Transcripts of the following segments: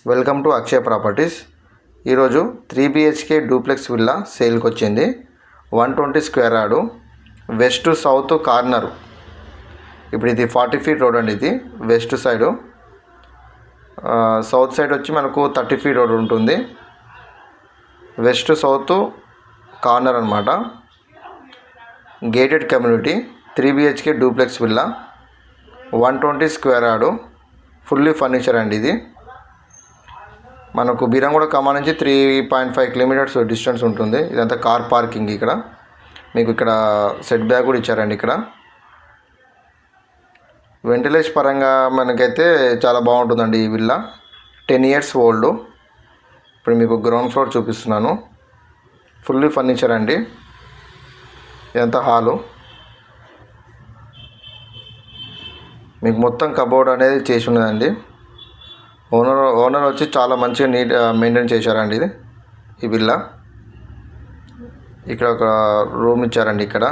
Welcome to Akshaya properties. ఈరోజు 3 BHK duplex villa సేల్కి వచ్చింది. 120 square yard, west to south corner. ఇప్పుడు ఇది 40 ఫీట్ రోడ్ అండి. ఇది వెస్ట్ సైడు, సౌత్ సైడ్ వచ్చి మనకు 30 ఫీట్ రోడ్ ఉంటుంది. వెస్ట్ సౌత్ కార్నర్ అనమాట. Gated community 3 BHK duplex villa, 120 square yard, fully furniture అండి. ఇది మనకు బీరంగూడ ఖమ్మం నుంచి 3.5 కిలోమీటర్స్ డిస్టెన్స్ ఉంటుంది. ఇదంతా కార్ పార్కింగ్. ఇక్కడ మీకు ఇక్కడ సెట్ బ్యాక్ కూడా ఇచ్చారండి. ఇక్కడ వెంటిలేషన్ పరంగా మనకైతే చాలా బాగుంటుందండి ఈ విల్లా. 10 years old. ఇప్పుడు మీకు గ్రౌండ్ ఫ్లోర్ చూపిస్తున్నాను. ఫుల్లీ ఫర్నిచర్ అండి. ఇదంతా హాలు. మీకు మొత్తం కబోర్డ్ అనేది చేసి ఉన్నదండి. ఓనర్ వచ్చి చాలా మంచిగా నీట్ మెయింటైన్ చేశారండి. ఇది ఈ విల్లా. ఇక్కడ ఒక రూమ్ ఇచ్చారండి. ఇక్కడ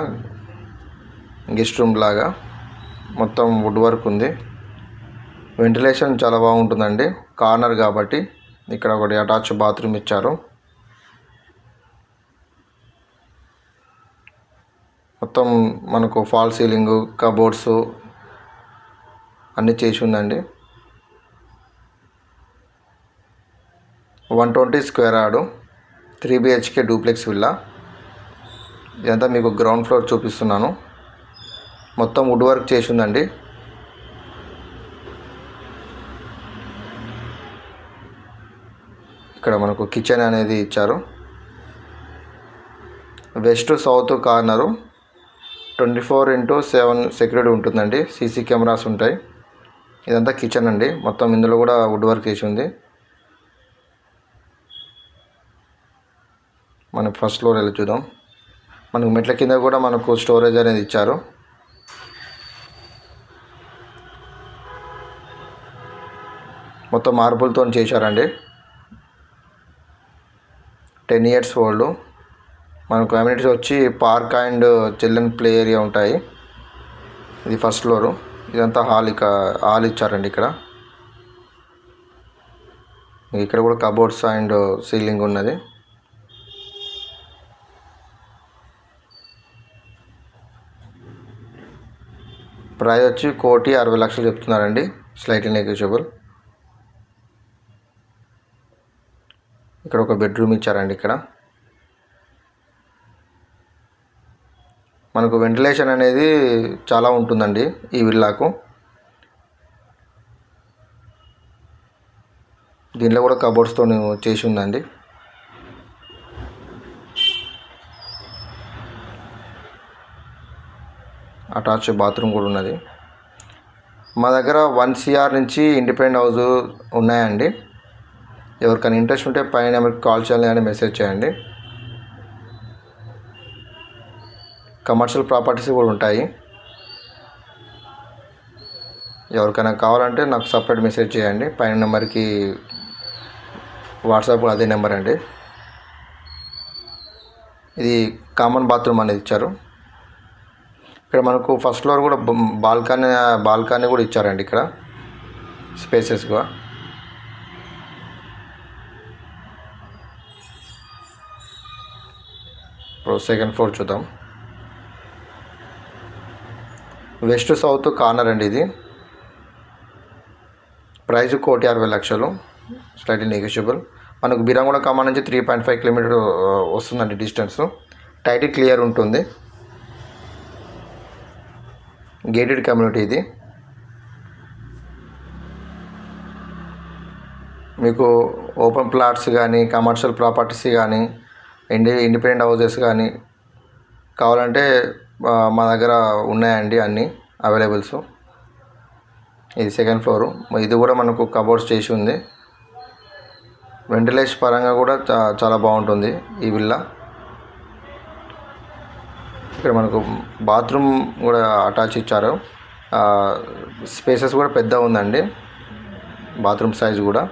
గెస్ట్ రూమ్ లాగా మొత్తం వుడ్ వర్క్ ఉంది. వెంటిలేషన్ చాలా బాగుంటుందండి, కార్నర్ కాబట్టి. ఇక్కడ ఒకటి అటాచ్ బాత్రూమ్ ఇచ్చారు. మొత్తం మనకు ఫాల్ సీలింగ్, కబోర్డ్స్ అన్నీ చేసి ఉందండి. 120 square yard, 3 BHK duplex villa. ఇదంతా మీకు గ్రౌండ్ ఫ్లోర్ చూపిస్తున్నాను. మొత్తం వుడ్ వర్క్ చేసి ఉందండి. ఇక్కడ మనకు కిచెన్ అనేది ఇచ్చారు. వెస్ట్ సౌత్ కార్నరు, 24/7 సెక్యూరిటీ ఉంటుందండి. సీసీ కెమెరాస్ ఉంటాయి. ఇదంతా కిచెన్ అండి. మొత్తం ఇందులో కూడా వుడ్ వర్క్ చేసి ఉంది. మనం ఫస్ట్ ఫ్లోర్ వెళ్ళి చూద్దాం. మనకు మెట్ల కింద కూడా మనకు స్టోరేజ్ అనేది ఇచ్చారు. మొత్తం మార్బుల్తో చేశారండి. 10 years ఓల్డ్. మనకు అమ్యూనిటీస్ వచ్చి park and children play area ఉంటాయి. ఇది ఫస్ట్ ఫ్లోరు. ఇదంతా హాల్ ఇచ్చారండి. ఇక్కడ కూడా కబోర్డ్స్ అండ్ సీలింగ్ ఉన్నది. ప్రైస్ వచ్చి 1,60,00,000 చెప్తున్నారండి. Slightly negotiable. ఇక్కడ ఒక బెడ్రూమ్ ఇచ్చారండి. ఇక్కడ మనకు వెంటిలేషన్ అనేది చాలా ఉంటుందండి ఈ విల్లాకు. దీనిలో కూడా కబోర్డ్స్తో చేసి ఉందండి. అటాచ్ బాత్రూమ్ కూడా ఉన్నది. మా దగ్గర 1 CR నుంచి ఇండిపెండెంట్ హౌస్ ఉన్నాయండి. ఎవరికైనా ఇంట్రెస్ట్ ఉంటే పైన నెంబర్కి కాల్ చేయాలి అని మెసేజ్ చేయండి. కమర్షియల్ ప్రాపర్టీస్ కూడా ఉంటాయి. ఎవరికైనా కావాలంటే నాకు సపరేట్ మెసేజ్ చేయండి. పైన నెంబర్కి వాట్సాప్ అదే నెంబర్ అండి. ఇది కామన్ బాత్రూమ్ అనేది ఇచ్చారు. ఇక్కడ మనకు ఫస్ట్ ఫ్లోర్ కూడా బాల్కనీ కూడా ఇచ్చారండి. ఇక్కడ స్పేసెస్గా. ఇప్పుడు సెకండ్ ఫ్లోర్ చూద్దాం. వెస్ట్ సౌత్ కార్నర్ అండి. ఇది ప్రైస్ 1,60,00,000, స్లైట్లీ నెగోషియబుల్. మనకు బీరంగూడ ఖమ్మం నుంచి 3.5 కిలోమీటర్ వస్తుందండి డిస్టెన్స్. టైటిల్ క్లియర్ ఉంటుంది. Gated community. ఇది మీకు ఓపెన్ ప్లాట్స్ కానీ, కమర్షియల్ ప్రాపర్టీస్ కానీ, ఇండిపెండెంట్ హౌసెస్ కానీ కావాలంటే మా దగ్గర ఉన్నాయండి అన్నీ అవైలబుల్స్. ఇది సెకండ్ ఫ్లోరు. ఇది కూడా మనకు కబోర్డ్స్ చేసి ఉంది. వెంటిలేషన్ పరంగా కూడా చాలా బాగుంటుంది ఈ విల్లా. ఇక్కడ మనకు బాత్రూమ్ కూడా అటాచ్ ఇచ్చారు. స్పేసెస్ కూడా పెద్ద ఉందండి. బాత్రూమ్ సైజ్ కూడా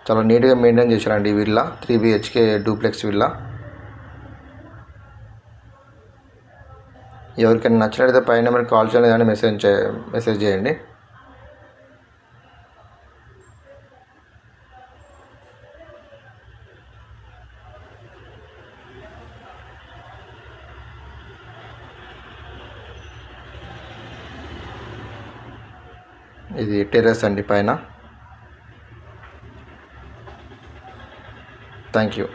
చాలా నీట్గా మెయింటైన్ చేశారండి ఈ విల్లా. 3 BHK duplex villa. ఎవరికైనా నచ్చినట్లయితే పైన నెంబర్కి కాల్ చేయాలి అని మెసేజ్ చేయండి. ఇది టెర్రస్ అండి పైన. Thank you.